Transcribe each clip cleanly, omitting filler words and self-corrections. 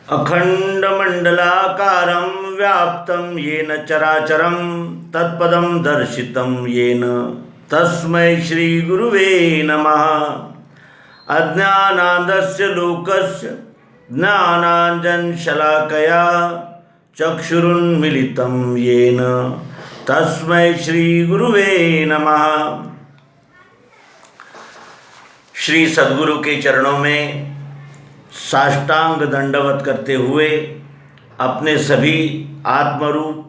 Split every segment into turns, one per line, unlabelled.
अखंडमंडलाकारं व्याप्तं येन चराचरं तत्पदं दर्शितं येन तस्मै श्रीगुरुवे नमः। अज्ञानान्दस्य लोकस्य ज्ञानाञ्जनशलाकया चक्षुरुन्मीलितं येन तस्मै श्रीगुरुवे नमः। श्री सद्गुरु के चरणों में साष्टांग दंडवत करते हुए अपने सभी आत्मरूप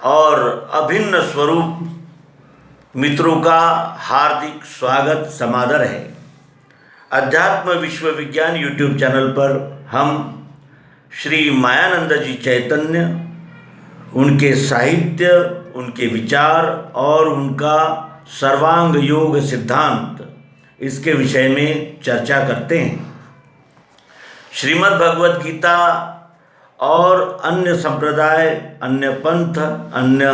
और अभिन्न स्वरूप मित्रों का हार्दिक स्वागत समादर है। अध्यात्म विश्व विज्ञान यूट्यूब चैनल पर हम श्री मायानंद जी चैतन्य, उनके साहित्य, उनके विचार और उनका सर्वांग योग सिद्धांत, इसके विषय में चर्चा करते हैं। श्रीमद् भगवत गीता और अन्य संप्रदाय, अन्य पंथ, अन्य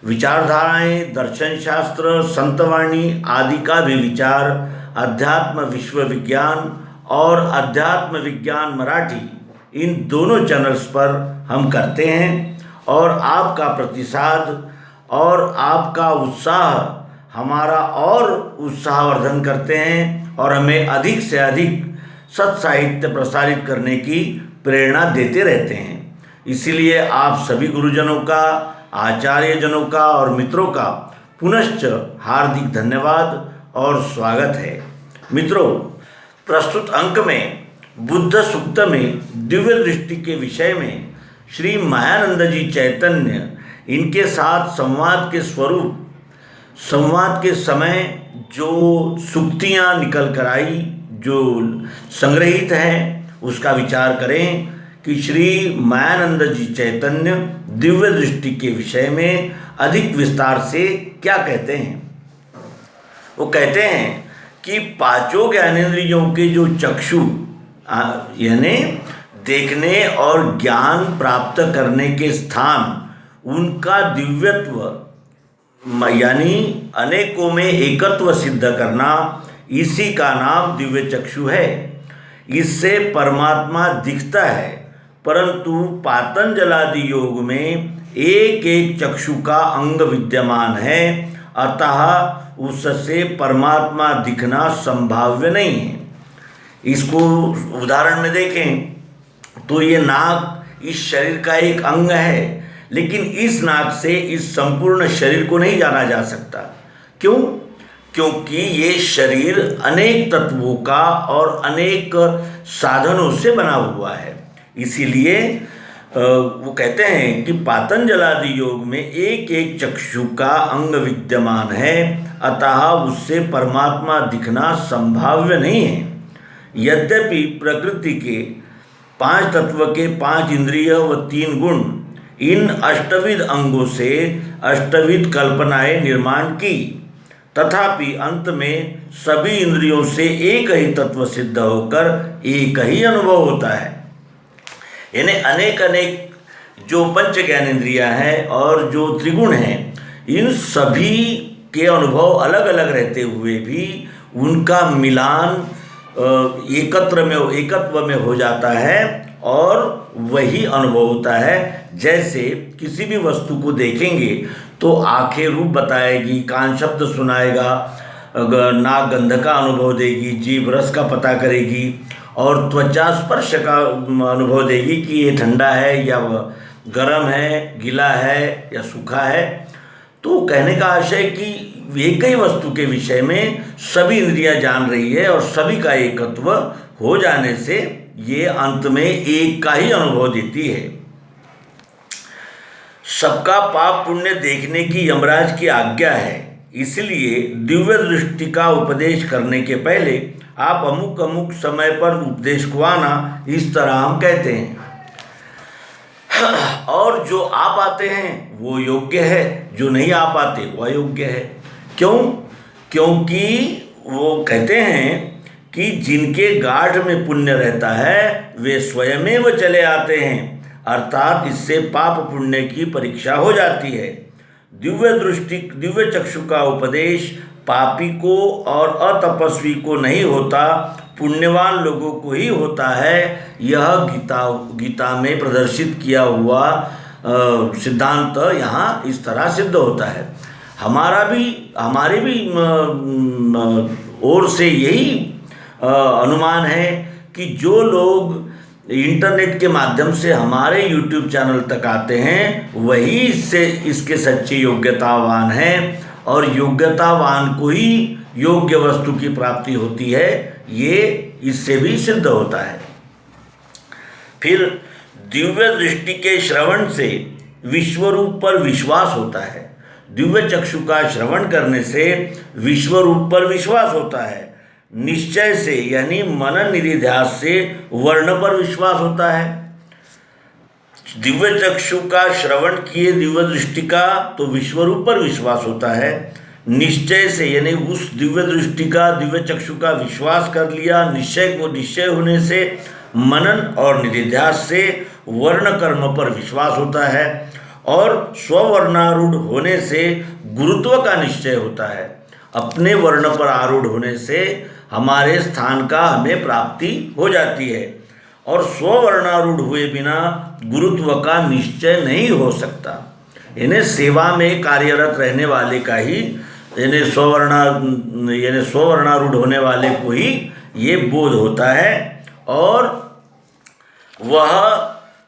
विचारधाराएं, दर्शन शास्त्र, संतवाणी आदि का भी विचार अध्यात्म विश्व विज्ञान और अध्यात्म विज्ञान मराठी, इन दोनों चैनल्स पर हम करते हैं। और आपका प्रतिसाद और आपका उत्साह हमारा और उत्साहवर्धन करते हैं और हमें अधिक से अधिक सत्साहित्य प्रसारित करने की प्रेरणा देते रहते हैं। इसीलिए आप सभी गुरुजनों का, आचार्यजनों का और मित्रों का पुनश्च हार्दिक धन्यवाद और स्वागत है। मित्रों, प्रस्तुत अंक में बुद्ध सूक्त में दिव्य दृष्टि के विषय में श्री मायानंद जी चैतन्य, इनके साथ संवाद के स्वरूप, संवाद के समय जो सूक्तियाँ निकल कर आई, जो संग्रहित हैं, उसका विचार करें कि श्री मायानंद जी चैतन्य दिव्य दृष्टि के विषय में अधिक विस्तार से क्या कहते हैं। वो कहते हैं कि पांचों ज्ञानेंद्रियों के जो चक्षु यानी देखने और ज्ञान प्राप्त करने के स्थान, उनका दिव्यत्व यानी अनेकों में एकत्व सिद्ध करना, इसी का नाम दिव्य चक्षु है। इससे परमात्मा दिखता है, परंतु पातंजलादि योग में एक एक चक्षु का अंग विद्यमान है, अतः उससे परमात्मा दिखना संभाव्य नहीं है। इसको उदाहरण में देखें तो ये नाक इस शरीर का एक अंग है, लेकिन इस नाक से इस संपूर्ण शरीर को नहीं जाना जा सकता। क्यों? क्योंकि ये शरीर अनेक तत्वों का और अनेक साधनों से बना हुआ है। इसीलिए वो कहते हैं कि पातंजलादि योग में एक एक चक्षु का अंग विद्यमान है, अतः उससे परमात्मा दिखना संभाव्य नहीं है। यद्यपि प्रकृति के 5 तत्व के 5 इंद्रिय व 3 गुण, इन अष्टविध अंगों से अष्टविध कल्पनाएं निर्माण की, तथापि अंत में सभी इंद्रियों से एक ही तत्व सिद्ध होकर एक ही अनुभव होता है। यानी अनेक अनेक जो पंच ज्ञानेंद्रियां हैं और जो त्रिगुण हैं, इन सभी के अनुभव अलग अलग रहते हुए भी उनका मिलान एकत्व में हो जाता है और वही अनुभव होता है। जैसे किसी भी वस्तु को देखेंगे तो आंखें रूप बताएगी, कान शब्द सुनाएगा, नाक गंध का अनुभव देगी, जीभ रस का पता करेगी और त्वचा स्पर्श का अनुभव देगी कि ये ठंडा है या गर्म है, गीला है या सूखा है। तो कहने का आशय कि एक ही वस्तु के विषय में सभी इंद्रियां जान रही है और सभी का एकत्व हो जाने से ये अंत में एक का ही अनुभव देती है। सबका पाप पुण्य देखने की यमराज की आज्ञा है, इसलिए दिव्य दृष्टि का उपदेश करने के पहले आप अमुक अमुक समय पर उपदेश को आना, इस तरह हम कहते हैं। और जो आ पाते हैं वो योग्य है, जो नहीं आ पाते वो अयोग्य है। क्यों? क्योंकि वो कहते हैं कि जिनके गाढ़ में पुण्य रहता है वे स्वयमेव चले आते हैं, अर्थात इससे पाप पुण्य की परीक्षा हो जाती है। दिव्य चक्षु का उपदेश पापी को और अतपस्वी को नहीं होता, पुण्यवान लोगों को ही होता है। यह गीता में प्रदर्शित किया हुआ सिद्धांत यहाँ इस तरह सिद्ध होता है। हमारे भी ओर से यही अनुमान है कि जो लोग इंटरनेट के माध्यम से हमारे YouTube चैनल तक आते हैं वही इसके सच्चे योग्यतावान हैं, और योग्यतावान को ही योग्य वस्तु की प्राप्ति होती है, ये इससे भी सिद्ध होता है। फिर दिव्य दृष्टि के श्रवण से विश्वरूप पर विश्वास होता है। दिव्य चक्षु का श्रवण करने से विश्वरूप पर विश्वास होता है। निश्चय से यानी मनन निधिध्यास से वर्ण पर विश्वास होता है। दिव्य चक्षु का श्रवण किए दिव्य दृष्टि का तो विश्वरूप पर विश्वास होता है। निश्चय से यानी उस दिव्य दृष्टि का दिव्य चक्षु का विश्वास कर लिया, निश्चय होने से मनन और निधिध्यास से वर्ण कर्म पर विश्वास होता है, और स्ववर्णारूढ़ होने से गुरुत्व का निश्चय होता है। अपने वर्ण पर आरूढ़ होने से हमारे स्थान का हमें प्राप्ति हो जाती है, और स्ववर्णारूढ़ हुए बिना गुरुत्व का निश्चय नहीं हो सकता। इन्हें सेवा में कार्यरत रहने वाले का ही यानी स्ववर्णारूढ़ होने वाले को ही ये बोध होता है, और वह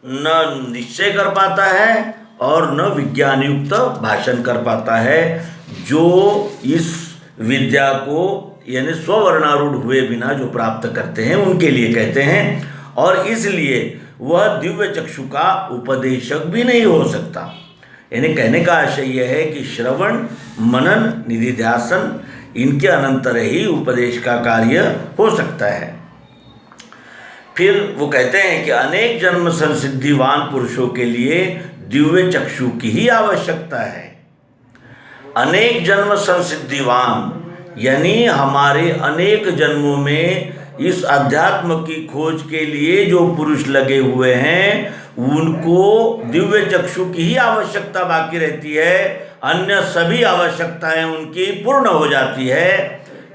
न निश्चय कर पाता है और न विज्ञान युक्त भाषण कर पाता है। जो इस विद्या को यानी स्ववर्णारूढ़ हुए बिना जो प्राप्त करते हैं उनके लिए कहते हैं, और इसलिए वह दिव्य चक्षु का उपदेशक भी नहीं हो सकता। यानी कहने का आशय यह है कि श्रवण, मनन, निधिध्यासन इनके अनंतर ही उपदेश का कार्य हो सकता है। फिर वो कहते हैं कि अनेक जन्म संसिद्धिवान पुरुषों के लिए दिव्य चक्षु की ही आवश्यकता है। अनेक जन्म संसिद्धिवान यानी हमारे अनेक जन्मों में इस अध्यात्म की खोज के लिए जो पुरुष लगे हुए हैं उनको दिव्य चक्षु की ही आवश्यकता बाकी रहती है। अन्य सभी आवश्यकताएं उनकी पूर्ण हो जाती है,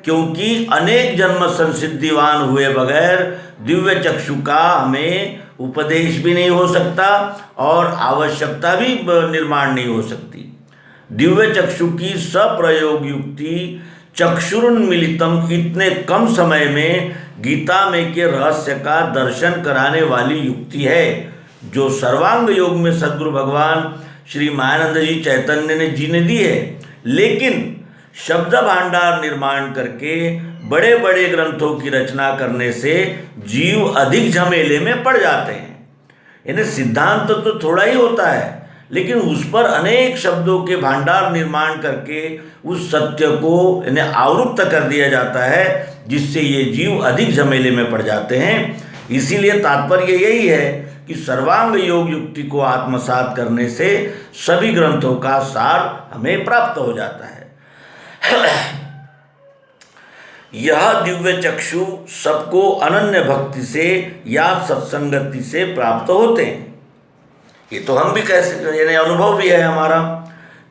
क्योंकि अनेक जन्म संसिद्धिवान हुए बगैर दिव्य चक्षु का हमें उपदेश भी नहीं हो सकता और आवश्यकता भी निर्माण नहीं हो सकती। दिव्य चक्षु की सप्रयोग युक्ति चक्षुरुन्मिलितम इतने कम समय में गीता में के रहस्य का दर्शन कराने वाली युक्ति है, जो सर्वांग योग में सद्गुरु भगवान श्री मायानंद जी चैतन्य जी ने दी है। लेकिन शब्द भांडार निर्माण करके बड़े बड़े ग्रंथों की रचना करने से जीव अधिक झमेले में पड़ जाते हैं। यानी सिद्धांत तो थोड़ा ही होता है, लेकिन उस पर अनेक शब्दों के भांडार निर्माण करके उस सत्य को यानी आवृत्त कर दिया जाता है, जिससे ये जीव अधिक झमेले में पड़ जाते हैं। इसीलिए तात्पर्य यही है कि सर्वांग योग युक्ति को आत्मसात करने से सभी ग्रंथों का सार हमें प्राप्त हो जाता है। यह दिव्य चक्षु सबको अनन्य भक्ति से या सत्संगति से प्राप्त होते हैं। ये तो हम भी कह सकते, यानी अनुभव भी है हमारा।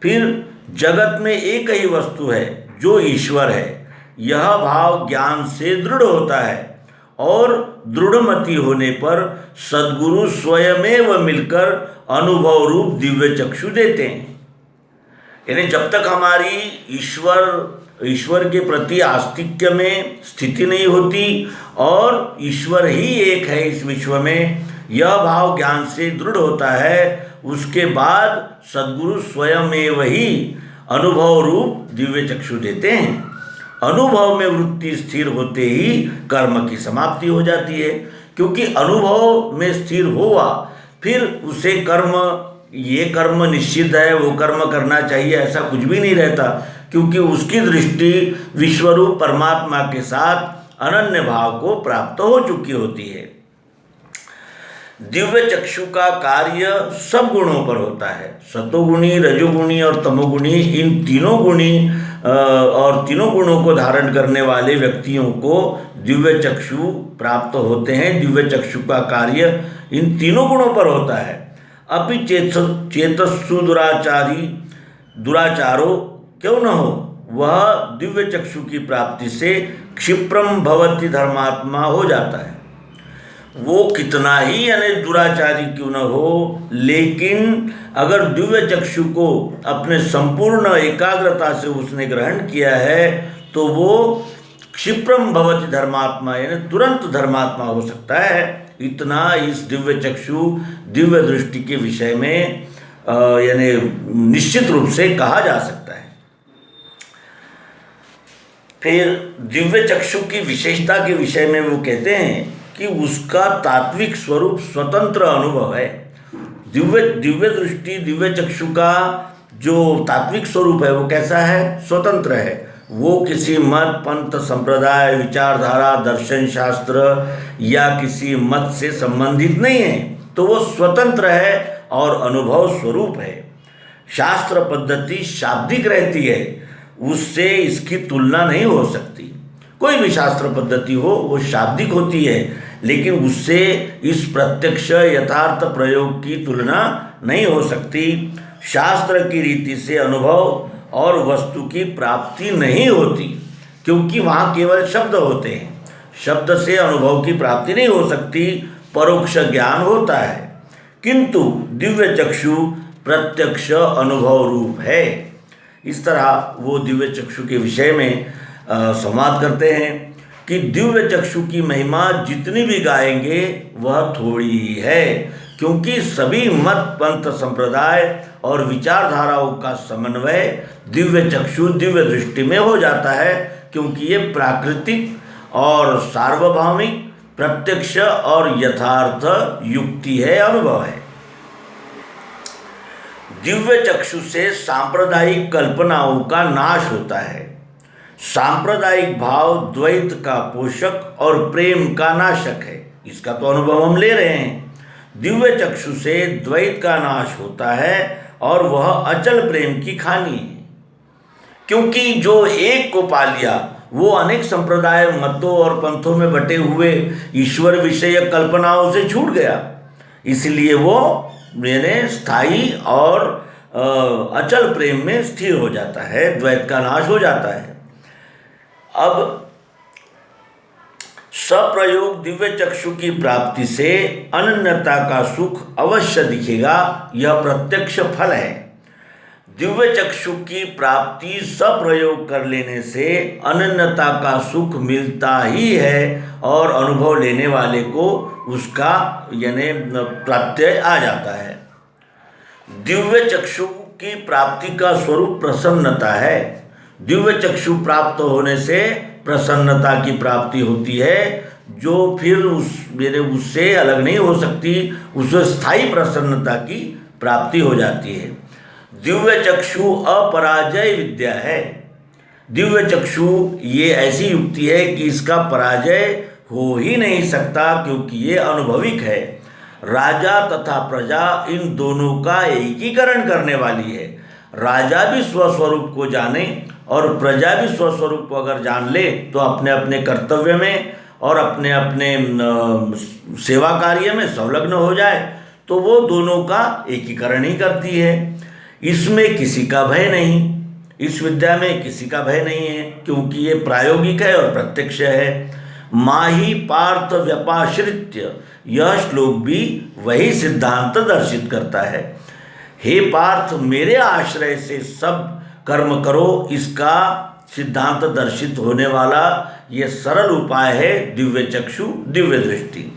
फिर जगत में एक ही वस्तु है जो ईश्वर है, यह भाव ज्ञान से दृढ़ होता है, और दृढ़मति होने पर सद्गुरु स्वयमेव मिलकर अनुभव रूप दिव्य चक्षु देते हैं। यानी जब तक हमारी ईश्वर के प्रति आस्तिक्य में स्थिति नहीं होती और ईश्वर ही एक है इस विश्व में, यह भाव ज्ञान से दृढ़ होता है, उसके बाद सद्गुरु स्वयमेव ही अनुभव रूप दिव्य चक्षु देते हैं। अनुभव में वृत्ति स्थिर होते ही कर्म की समाप्ति हो जाती है, क्योंकि अनुभव में स्थिर हुआ फिर उसे ये कर्म निश्चित है, वो कर्म करना चाहिए, ऐसा कुछ भी नहीं रहता, क्योंकि उसकी दृष्टि विश्वरूप परमात्मा के साथ अनन्य भाव को प्राप्त हो चुकी होती है। दिव्य चक्षु का कार्य सब गुणों पर होता है। सतोगुणी, रजोगुणी और तमोगुणी, इन तीनों गुणों को धारण करने वाले व्यक्तियों को दिव्य चक्षु प्राप्त होते हैं। दिव्य चक्षु का कार्य इन तीनों गुणों पर होता है। अपि चेतस्सु दुराचारो क्यों न हो, वह दिव्य चक्षु की प्राप्ति से क्षिप्रम भवति धर्मात्मा हो जाता है। वो कितना ही यानी दुराचारी क्यों न हो, लेकिन अगर दिव्य चक्षु को अपने संपूर्ण एकाग्रता से उसने ग्रहण किया है तो वो क्षिप्रम भवति धर्मात्मा यानी तुरंत धर्मात्मा हो सकता है। इतना इस दिव्य चक्षु दिव्य दृष्टि के विषय में यानी निश्चित रूप से कहा जा सकता है। फिर दिव्य चक्षु की विशेषता के विषय में वो कहते हैं कि उसका तात्विक स्वरूप स्वतंत्र अनुभव है। दिव्य दृष्टि दिव्य चक्षु का जो तात्विक स्वरूप है वो कैसा है? स्वतंत्र है। वो किसी मत, पंथ, संप्रदाय, विचारधारा, दर्शन शास्त्र या किसी मत से संबंधित नहीं है। तो वो स्वतंत्र है और अनुभव स्वरूप है। शास्त्र पद्धति शाब्दिक रहती है, उससे इसकी तुलना नहीं हो सकती। कोई भी शास्त्र पद्धति हो वो शाब्दिक होती है, लेकिन उससे इस प्रत्यक्ष यथार्थ प्रयोग की तुलना नहीं हो सकती। शास्त्र की रीति से अनुभव और वस्तु की प्राप्ति नहीं होती, क्योंकि वहाँ केवल शब्द होते हैं। शब्द से अनुभव की प्राप्ति नहीं हो सकती, परोक्ष ज्ञान होता है। किंतु दिव्य चक्षु प्रत्यक्ष अनुभव रूप है। इस तरह वो दिव्य चक्षु के विषय में संवाद करते हैं कि दिव्य चक्षु की महिमा जितनी भी गाएंगे वह थोड़ी ही है, क्योंकि सभी मत, पंथ, संप्रदाय और विचारधाराओं का समन्वय दिव्य चक्षु दिव्य दृष्टि में हो जाता है, क्योंकि ये प्राकृतिक और सार्वभौमिक प्रत्यक्ष और यथार्थ युक्ति है, अनुभव है। दिव्य चक्षु से सांप्रदायिक कल्पनाओं का नाश होता है। सांप्रदायिक भाव द्वैत का पोषक और प्रेम का नाशक है। इसका तो अनुभव हम ले रहे हैं। दिव्य चक्षु से द्वैत का नाश होता है और वह अचल प्रेम की खानी है, क्योंकि जो एक को पा लिया वो अनेक संप्रदाय, मतों और पंथों में बटे हुए ईश्वर विषयक कल्पनाओं से छूट गया। इसलिए वो मेरे स्थायी और अचल प्रेम में स्थिर हो जाता है, द्वैत का नाश हो जाता है। अब सप्रयोग दिव्य चक्षु की प्राप्ति से अनन्यता का सुख अवश्य दिखेगा, यह प्रत्यक्ष फल है। दिव्य चक्षु की प्राप्ति सप्रयोग कर लेने से अनन्यता का सुख मिलता ही है और अनुभव लेने वाले को उसका यानी प्रत्यय आ जाता है। दिव्य चक्षु की प्राप्ति का स्वरूप प्रसन्नता है। दिव्य चक्षु प्राप्त होने से प्रसन्नता की प्राप्ति होती है, जो फिर उससे अलग नहीं हो सकती, उससे स्थायी प्रसन्नता की प्राप्ति हो जाती है। दिव्य चक्षु अपराजय विद्या है। दिव्य चक्षु ये ऐसी युक्ति है कि इसका पराजय हो ही नहीं सकता, क्योंकि ये अनुभविक है। राजा तथा प्रजा इन दोनों का एकीकरण करने वाली है। राजा भी स्वस्वरूप को जाने और प्रजा भी स्वस्वरूप को अगर जान ले तो अपने अपने कर्तव्य में और अपने अपने सेवा कार्य में संलग्न हो जाए तो वो दोनों का एकीकरण ही करती है। इसमें किसी का भय नहीं, इस विद्या में किसी का भय नहीं है, क्योंकि ये प्रायोगिक है और प्रत्यक्ष है। माही पार्थ व्यपाश्रित्य, यह श्लोक भी वही सिद्धांत दर्शित करता है। हे पार्थ, मेरे आश्रय से सब कर्म करो, इसका सिद्धांत दर्शित होने वाला ये सरल उपाय है दिव्य चक्षु दिव्य दृष्टि।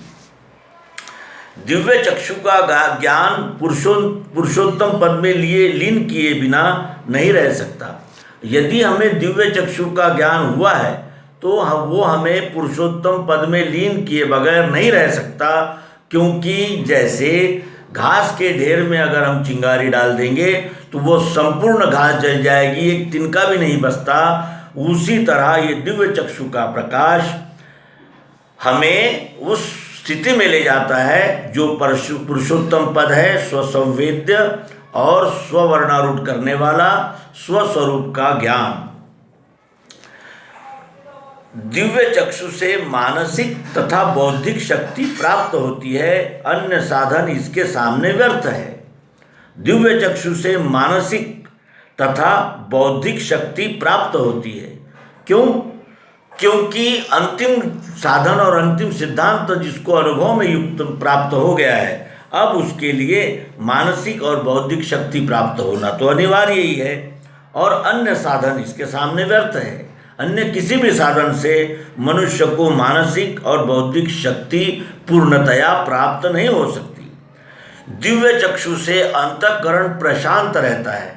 दिव्य चक्षु का ज्ञान पुरुषोत्तम पद में लिए लीन किए बिना नहीं रह सकता। यदि हमें दिव्य चक्षु का ज्ञान हुआ है तो वो हमें पुरुषोत्तम पद में लीन किए बगैर नहीं रह सकता, क्योंकि जैसे घास के ढेर में अगर हम चिंगारी डाल देंगे तो वो संपूर्ण घास जल जाएगी, एक तिनका भी नहीं बचता। उसी तरह ये दिव्य चक्षु का प्रकाश हमें उस स्थिति में ले जाता है जो पुरुषोत्तम पद है, स्वसंवेद्य और स्ववर्णारूढ़ करने वाला स्वस्वरूप का ज्ञान। दिव्य चक्षु से मानसिक तथा बौद्धिक शक्ति प्राप्त होती है, अन्य साधन इसके सामने व्यर्थ है। दिव्य चक्षु से मानसिक तथा बौद्धिक शक्ति प्राप्त होती है। क्यों? क्योंकि अंतिम साधन और अंतिम सिद्धांत जिसको अनुभव में युक्त प्राप्त हो गया है, अब उसके लिए मानसिक और बौद्धिक शक्ति प्राप्त होना तो अनिवार्य ही है, और अन्य साधन इसके सामने व्यर्थ है। अन्य किसी भी साधन से मनुष्य को मानसिक और बौद्धिक शक्ति पूर्णतया प्राप्त नहीं हो सकती। दिव्य चक्षु से अंतःकरण प्रशांत रहता है।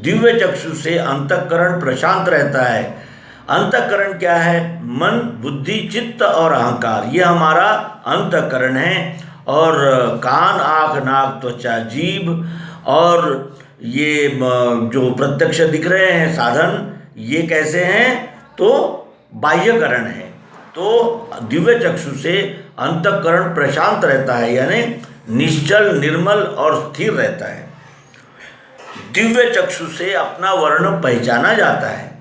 दिव्य चक्षु से अंतःकरण प्रशांत रहता है। अंतःकरण क्या है? मन, बुद्धि, चित्त और अहंकार, ये हमारा अंतःकरण है। और कान, आँख, नाक, त्वचा, जीभ और ये जो प्रत्यक्ष दिख रहे हैं साधन, ये कैसे हैं? तो बाह्यकरण है। तो दिव्य चक्षु से अंतःकरण प्रशांत रहता है, यानी निश्चल, निर्मल और स्थिर रहता है। दिव्य चक्षु से अपना वर्ण पहचाना जाता है।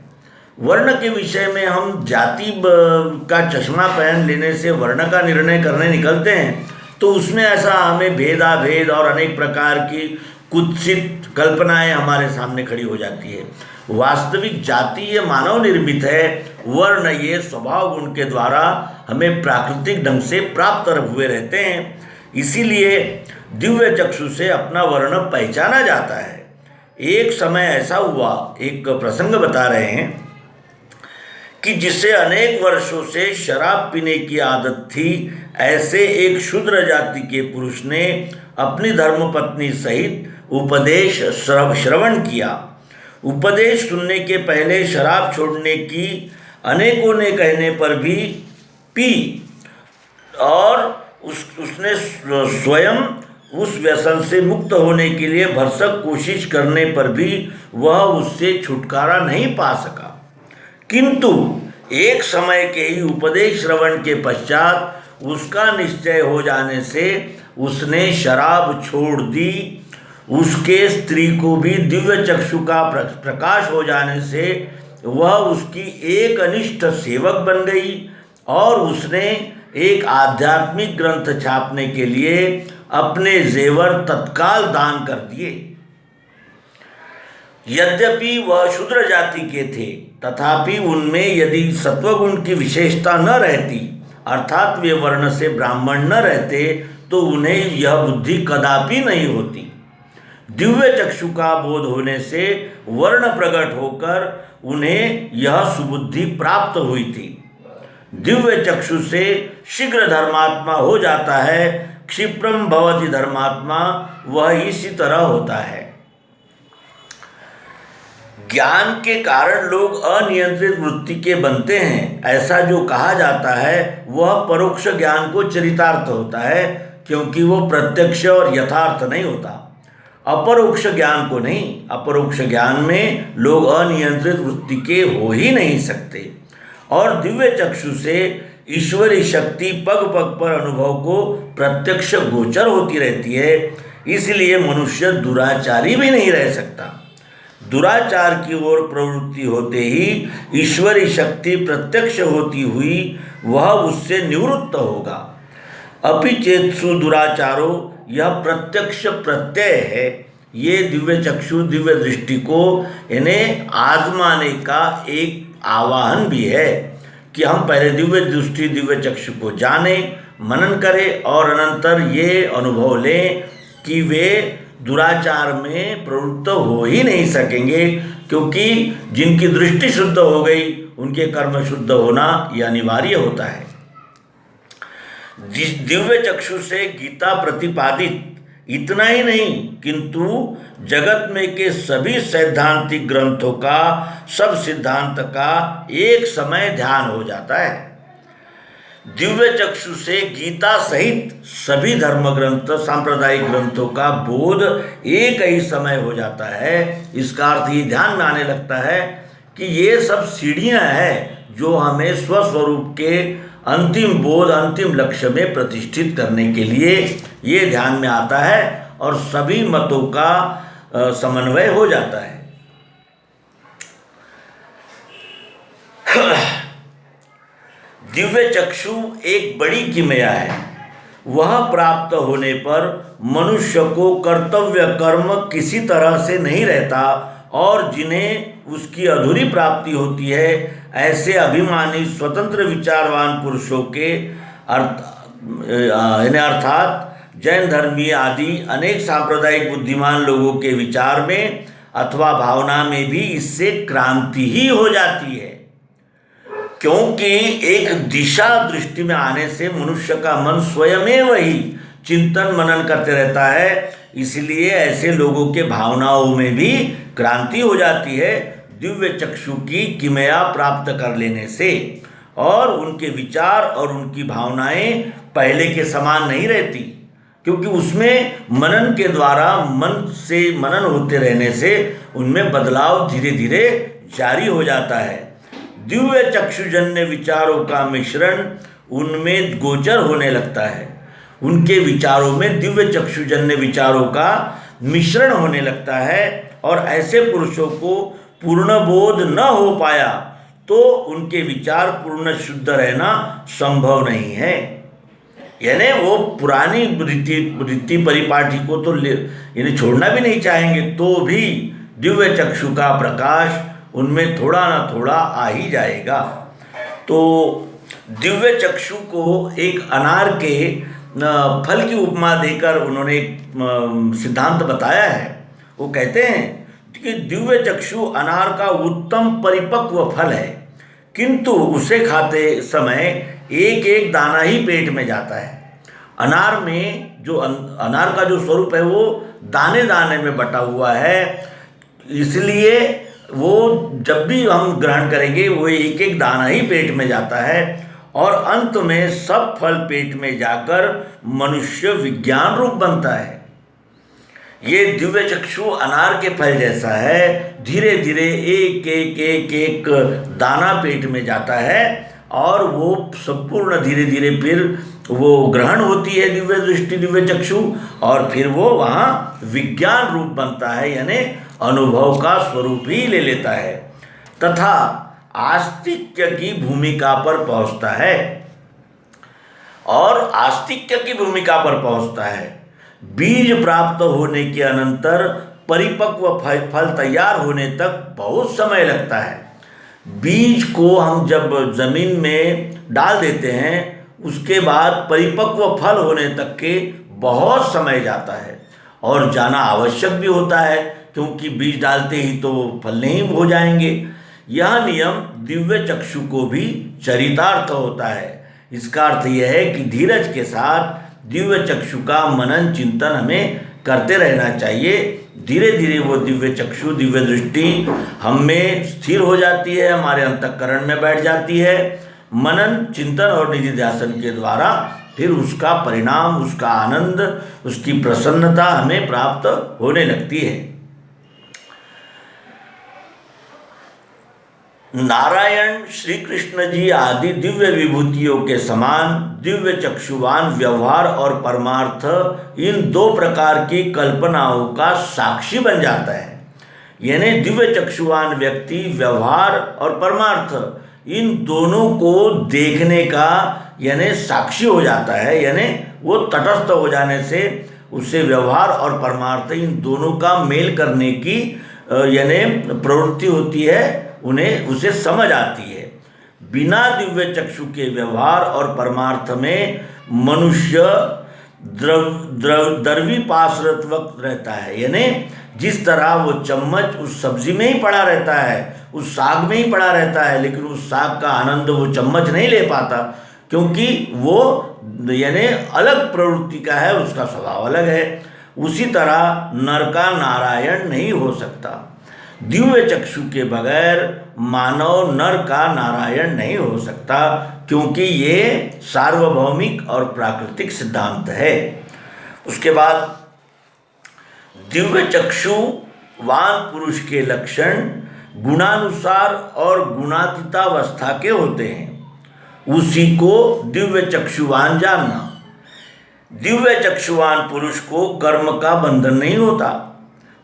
वर्ण के विषय में हम जाति का चश्मा पहन लेने से वर्ण का निर्णय करने निकलते हैं, तो उसमें ऐसा हमें भेदाभेद और अनेक प्रकार की कुत्सित कल्पनाएं हमारे सामने खड़ी हो जाती है। वास्तविक जाति ये मानव निर्मित है, वर्ण ये स्वभाव गुण के द्वारा हमें प्राकृतिक ढंग से प्राप्त हुए रहते हैं। इसीलिए दिव्य चक्षु से अपना वर्ण पहचाना जाता है। एक समय ऐसा हुआ, एक प्रसंग बता रहे हैं कि जिसे अनेक वर्षों से शराब पीने की आदत थी, ऐसे एक शूद्र जाति के पुरुष ने अपनी धर्मपत्नी सहित उपदेश श्रवण किया। उपदेश सुनने के पहले शराब छोड़ने की अनेकों ने कहने पर भी पी, और उसने स्वयं उस व्यसन से मुक्त होने के लिए भरसक कोशिश करने पर भी वह उससे छुटकारा नहीं पा सका। किंतु एक समय के ही उपदेश श्रवण के पश्चात उसका निश्चय हो जाने से उसने शराब छोड़ दी। उसके स्त्री को भी दिव्य चक्षु का प्रकाश हो जाने से वह उसकी एक अनिष्ट सेवक बन गई, और उसने एक आध्यात्मिक ग्रंथ छापने के लिए अपने जेवर तत्काल दान कर दिए। यद्यपि वह शूद्र जाति के थे, तथापि उनमें यदि सत्वगुण की विशेषता न रहती, अर्थात वे वर्ण से ब्राह्मण न रहते, तो उन्हें यह बुद्धि कदापि नहीं होती। दिव्य चक्षु का बोध होने से वर्ण प्रकट होकर उन्हें यह सुबुद्धि प्राप्त हुई थी। दिव्य चक्षु से शीघ्र धर्मात्मा हो जाता है। क्षिप्रम भवति धर्मात्मा, वह इसी तरह होता है। ज्ञान के कारण लोग अनियंत्रित वृत्ति के बनते हैं, ऐसा जो कहा जाता है वह परोक्ष ज्ञान को चरितार्थ होता है, क्योंकि वो प्रत्यक्ष और यथार्थ नहीं होता। अपरोक्ष ज्ञान को नहीं। अपरोक्ष ज्ञान में लोग अनियंत्रित वृत्ति के हो ही नहीं सकते। और दिव्य चक्षु से ईश्वरी शक्ति पग पग पर अनुभव को प्रत्यक्ष गोचर होती रहती है। इसलिए मनुष्य दुराचारी भी नहीं रह सकता। दुराचार की ओर प्रवृत्ति होते ही ईश्वरी शक्ति प्रत्यक्ष होती हुई वह उससे निवृत्त होगा। अपिचेत्सु दुराचारो, यह प्रत्यक्ष प्रत्यय है। ये दिव्य चक्षु, दिव्य दृष्टि को इन्हें आजमाने का एक आवाहन भी है कि हम पहले दिव्य दृष्टि, दिव्य चक्षु को जानें, मनन करें और अनंतर ये अनुभव लें कि वे दुराचार में प्रवृत्त हो ही नहीं सकेंगे, क्योंकि जिनकी दृष्टि शुद्ध हो गई उनके कर्म शुद्ध होना यह अनिवार्य होता है। दिव्य चक्षु से गीता प्रतिपादित इतना ही नहीं, किंतु जगत में के सभी सैद्धांतिक ग्रंथों का, सब सिद्धांत का एक समय ध्यान हो जाता है। दिव्य चक्षु से गीता सहित सभी धर्म ग्रंथ, सांप्रदायिक ग्रंथों का बोध एक ही समय हो जाता है। इसका अर्थ ये ध्यान में आने लगता है कि ये सब सीढ़ियां हैं जो हमें स्वस्वरूप के अंतिम बोध, अंतिम लक्ष्य में प्रतिष्ठित करने के लिए ये ध्यान में आता है, और सभी मतों का समन्वय हो जाता है। दिव्य चक्षु एक बड़ी किमया है। वह प्राप्त होने पर मनुष्य को कर्तव्य कर्म किसी तरह से नहीं रहता, और जिन्हें उसकी अधूरी प्राप्ति होती है, ऐसे अभिमानी स्वतंत्र विचारवान पुरुषों के अर्थात जैन धर्मी आदि अनेक सांप्रदायिक बुद्धिमान लोगों के विचार में अथवा भावना में भी इससे क्रांति ही हो जाती है, क्योंकि एक दिशा दृष्टि में आने से मनुष्य का मन स्वयं वही चिंतन मनन करते रहता है। इसलिए ऐसे लोगों के भावनाओं में भी क्रांति हो जाती है दिव्य चक्षु की किमया प्राप्त कर लेने से, और उनके विचार और उनकी भावनाएं पहले के समान नहीं रहती, क्योंकि उसमें मनन के द्वारा मन से मनन होते रहने से उनमें बदलाव धीरे धीरे जारी हो जाता है। दिव्य चक्षुजन्य विचारों का मिश्रण उनमें गोचर होने लगता है। उनके विचारों में दिव्य चक्षुजन्य विचारों का मिश्रण होने लगता है, और ऐसे पुरुषों को पूर्ण बोध न हो पाया तो उनके विचार पूर्ण शुद्ध रहना संभव नहीं है। यानी वो पुरानी रीति परिपाटी को तो यानी छोड़ना भी नहीं चाहेंगे, तो भी दिव्य चक्षु का प्रकाश उनमें थोड़ा ना थोड़ा आ ही जाएगा। तो दिव्य चक्षु को एक अनार के फल की उपमा देकर उन्होंने एक सिद्धांत बताया है। वो कहते हैं कि दिव्य चक्षु अनार का उत्तम परिपक्व फल है, किंतु उसे खाते समय एक एक दाना ही पेट में जाता है। अनार में जो अनार का जो स्वरूप है वो दाने दाने में बटा हुआ है, इसलिए वो जब भी हम ग्रहण करेंगे वो एक एक दाना ही पेट में जाता है, और अंत में सब फल पेट में जाकर मनुष्य विज्ञान रूप बनता है। ये दिव्य चक्षु अनार के फल जैसा है, धीरे धीरे एक एक एक एक दाना पेट में जाता है, और वो संपूर्ण धीरे धीरे फिर वो ग्रहण होती है दिव्य दृष्टि दिव्य चक्षु, और फिर वो वहाँ विज्ञान रूप बनता है, यानी अनुभव का स्वरूप ही ले लेता है, तथा आस्तिक्य की भूमिका पर पहुँचता है। और आस्तिक्य की भूमिका पर पहुँचता है। बीज प्राप्त होने के अनंतर परिपक्व फल तैयार होने तक बहुत समय लगता है। बीज को हम जब जमीन में डाल देते हैं, उसके बाद परिपक्व फल होने तक के बहुत समय जाता है, और जाना आवश्यक भी होता है, क्योंकि बीज डालते ही तो फल नहीं हो जाएंगे। यह नियम दिव्य चक्षु को भी चरितार्थ होता है। इसका अर्थ यह है कि धीरज के साथ दिव्य चक्षु का मनन चिंतन हमें करते रहना चाहिए। धीरे धीरे वो दिव्य चक्षु दिव्य दृष्टि हम में स्थिर हो जाती है, हमारे अंतःकरण में बैठ जाती है। मनन चिंतन और निधिध्यासन के द्वारा फिर उसका परिणाम, उसका आनंद, उसकी प्रसन्नता हमें प्राप्त होने लगती है। नारायण, श्री कृष्ण जी आदि दिव्य विभूतियों के समान दिव्य चक्षुवान व्यवहार और परमार्थ इन दो प्रकार की कल्पनाओं का साक्षी बन जाता है। यानी दिव्य चक्षुवान व्यक्ति व्यवहार और परमार्थ इन दोनों को देखने का यानी साक्षी हो जाता है। यानी वो तटस्थ हो जाने से उससे व्यवहार और परमार्थ इन दोनों का मेल करने की यानी प्रवृत्ति होती है, उन्हें उसे समझ आती है। बिना दिव्य चक्षु के व्यवहार और परमार्थ में मनुष्य द्रवी पाशरत्वक रहता है। यानी जिस तरह वो चम्मच उस सब्जी में ही पड़ा रहता है, उस साग में ही पड़ा रहता है, लेकिन उस साग का आनंद वो चम्मच नहीं ले पाता, क्योंकि वो यानी अलग प्रवृत्ति का है, उसका स्वभाव अलग है। उसी तरह नर का नारायण नहीं हो सकता। दिव्य चक्षु के बगैर मानव नर का नारायण नहीं हो सकता, क्योंकि ये सार्वभौमिक और प्राकृतिक सिद्धांत है। उसके बाद दिव्य चक्षुवान पुरुष के लक्षण गुणानुसार और गुणातीतावस्था के होते हैं, उसी को दिव्य चक्षुवान जानना। दिव्य चक्षुवान पुरुष को कर्म का बंधन नहीं होता,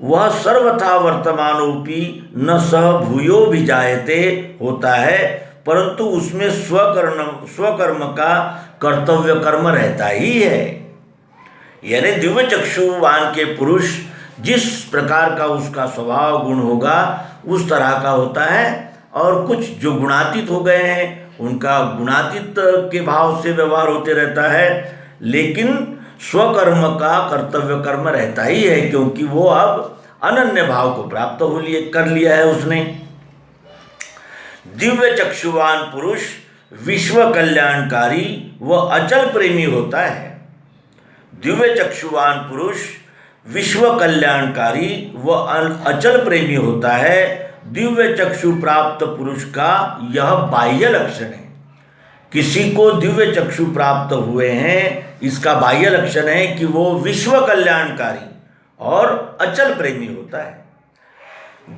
वह सर्वथा वर्तमानोपि न सह भूयो भी जायते होता है, परंतु उसमें स्वकर्म का कर्तव्य कर्म रहता ही है। यानी दिव्य चक्षुवान के पुरुष जिस प्रकार का उसका स्वभाव गुण होगा उस तरह का होता है। और कुछ जो गुणातीत हो गए हैं उनका गुणातीत के भाव से व्यवहार होते रहता है, लेकिन स्वकर्म का कर्तव्य कर्म रहता ही है, क्योंकि वो अब अनन्य भाव को प्राप्त कर लिया है उसने। दिव्य चक्षुवान पुरुष विश्व कल्याणकारी व अचल प्रेमी होता है। दिव्य चक्षुवान पुरुष विश्व कल्याणकारी व अचल प्रेमी होता है। दिव्य चक्षु प्राप्त पुरुष का यह बाह्य लक्षण है। किसी को दिव्य चक्षु प्राप्त हुए हैं, इसका बाह्य लक्षण है कि वो विश्व कल्याणकारी और अचल प्रेमी होता है।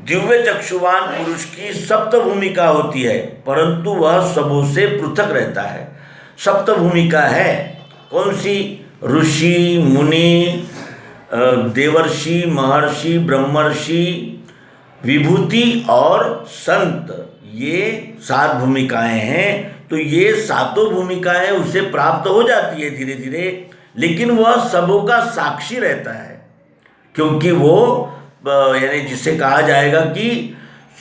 दिव्य चक्षुवान पुरुष की सप्त भूमिका होती है, परंतु वह सबों से पृथक रहता है। सप्त भूमिका है कौन सी? ऋषि, मुनि, देवर्षि, महर्षि, ब्रह्मर्षि, विभूति और संत, ये 7 भूमिकाएं हैं। तो ये 7 भूमिकाएं उसे प्राप्त हो जाती है धीरे धीरे, लेकिन वह सबों का साक्षी रहता है, क्योंकि वो यानी जिसे कहा जाएगा कि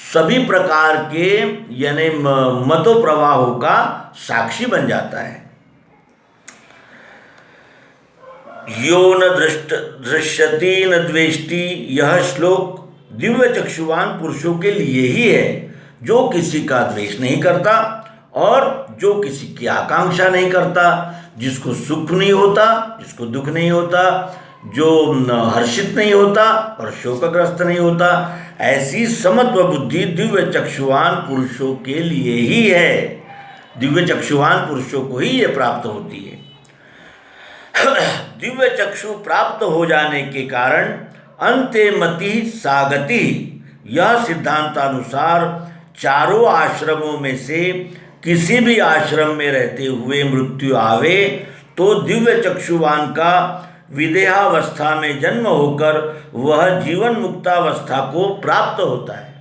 सभी प्रकार के यानी मतो प्रवाहों का साक्षी बन जाता है। यो न दृश्यति न द्वेष्टि, यह श्लोक दिव्य चक्षुवान पुरुषों के लिए ही है, जो किसी का द्वेष नहीं करता और जो किसी की आकांक्षा नहीं करता, जिसको सुख नहीं होता, जिसको दुख नहीं होता, जो हर्षित नहीं होता और शोकग्रस्त नहीं होता। ऐसी समत्व बुद्धि दिव्य चक्षुवान पुरुषों के लिए ही है। दिव्य चक्षुवान पुरुषों को ही ये प्राप्त होती है। दिव्य चक्षु प्राप्त हो जाने के कारण अंते मति सागति, यह सिद्धांतानुसार चारों आश्रमों में से किसी भी आश्रम में रहते हुए मृत्यु आवे तो दिव्य चक्षुवान का विदेहावस्था में जन्म होकर वह जीवन मुक्तावस्था को प्राप्त होता है।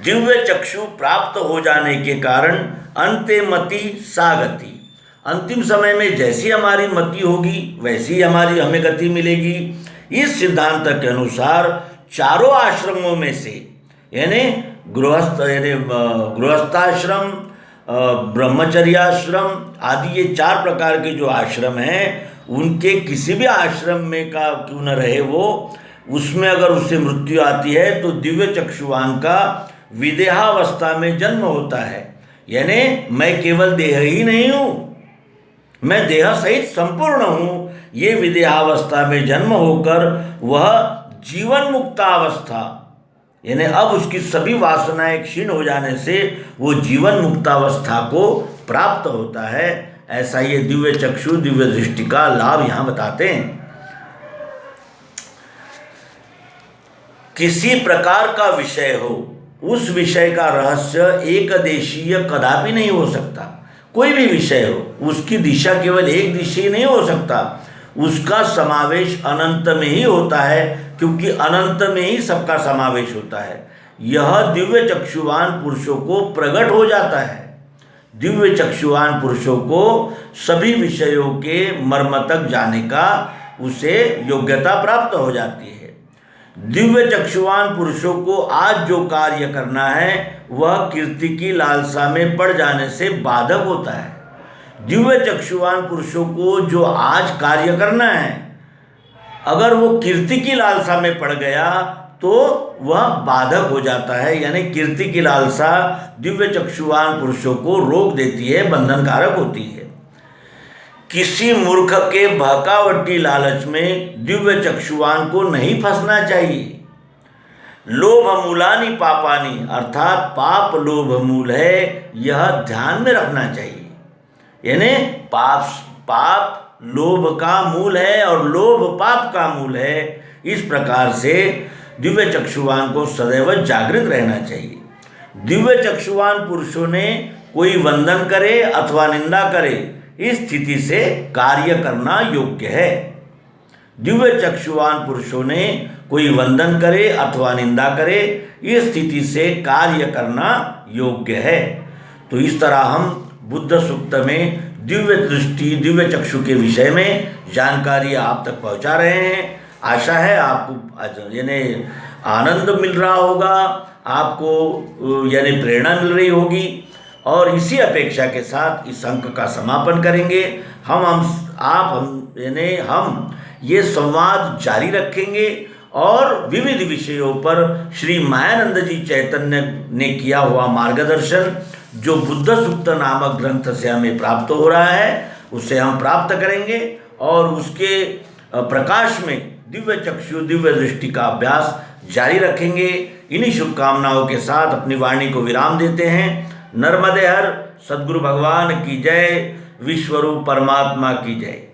दिव्य चक्षु प्राप्त हो जाने के कारण अंते मति सागति, अंतिम समय में जैसी हमारी मति होगी वैसी हमारी हमें गति मिलेगी। इस सिद्धांत के अनुसार चारों आश्रमों में से यानी गृहस्थाश्रम, ब्रह्मचर्याश्रम आदि, ये 4 प्रकार के जो आश्रम हैं, उनके किसी भी आश्रम में का क्यों न रहे वो, उसमें अगर उससे मृत्यु आती है तो दिव्य चक्षुवान का विदेहावस्था में जन्म होता है। यानी मैं केवल देह ही नहीं हूँ, मैं देह सहित संपूर्ण हूँ। ये विदेहावस्था में जन्म होकर वह जीवन मुक्तावस्था, यानी अब उसकी सभी वासनाएं क्षीण हो जाने से वो जीवन मुक्तावस्था को प्राप्त होता है। ऐसा ये दिव्य चक्षु, दिव्य दृष्टि का लाभ यहाँ बताते हैं। किसी प्रकार का विषय हो, उस विषय का रहस्य एक देशीय कदापि नहीं हो सकता। कोई भी विषय हो, उसकी दिशा केवल एक दिशा नहीं हो सकता, उसका समावेश अनंत में ही होता है, क्योंकि अनंत में ही सबका समावेश होता है। यह दिव्य चक्षुवान पुरुषों को प्रकट हो जाता है। दिव्य चक्षुवान पुरुषों को सभी विषयों के मर्म तक जाने का उसे योग्यता प्राप्त हो जाती है। दिव्य चक्षुवान पुरुषों को आज जो कार्य करना है वह कीर्ति की लालसा में पड़ जाने से बाधक होता है। दिव्य चक्षुवान पुरुषों को जो आज कार्य करना है, अगर वो कीर्ति की लालसा में पड़ गया तो वह बाधक हो जाता है। यानी कीर्ति की लालसा दिव्य चक्षुवान पुरुषों को रोक देती है, बंधनकारक होती है। किसी मूर्ख के बहकावटी लालच में दिव्य चक्षुवान को नहीं फंसना चाहिए। लोभ मूलानि पापानि, अर्थात पाप लोभ मूल है, यह ध्यान में रखना चाहिए। यानी पाप लोभ का मूल है और लोभ पाप का मूल है। इस प्रकार से दिव्य चक्षुवान को सदैव जागृत रहना चाहिए। दिव्य चक्षुवान पुरुषों ने कोई वंदन करे अथवा निंदा करे, इस स्थिति से कार्य करना योग्य है। दिव्य चक्षुवान पुरुषों ने कोई वंदन करे अथवा निंदा करे, इस स्थिति से कार्य करना योग्य है। तो इस तरह हम बुद्ध सूक्त में दिव्य दृष्टि, दिव्य चक्षु के विषय में जानकारी आप तक पहुंचा रहे हैं। आशा है आपको यानी आनंद मिल रहा होगा, आपको यानी प्रेरणा मिल रही होगी। और इसी अपेक्षा के साथ इस अंक का समापन करेंगे। हम ये संवाद जारी रखेंगे और विविध विषयों पर श्री मायानंद जी चैतन्य ने किया हुआ मार्गदर्शन जो बुद्ध सूक्त नामक ग्रंथ से हमें प्राप्त हो रहा है उसे हम प्राप्त करेंगे और उसके प्रकाश में दिव्य चक्षु दिव्य दृष्टि का अभ्यास जारी रखेंगे। इन्हीं शुभकामनाओं के साथ अपनी वाणी को विराम देते हैं। नर्मदे हर सद्गुरु भगवान की जय, विश्वरूप परमात्मा की जय।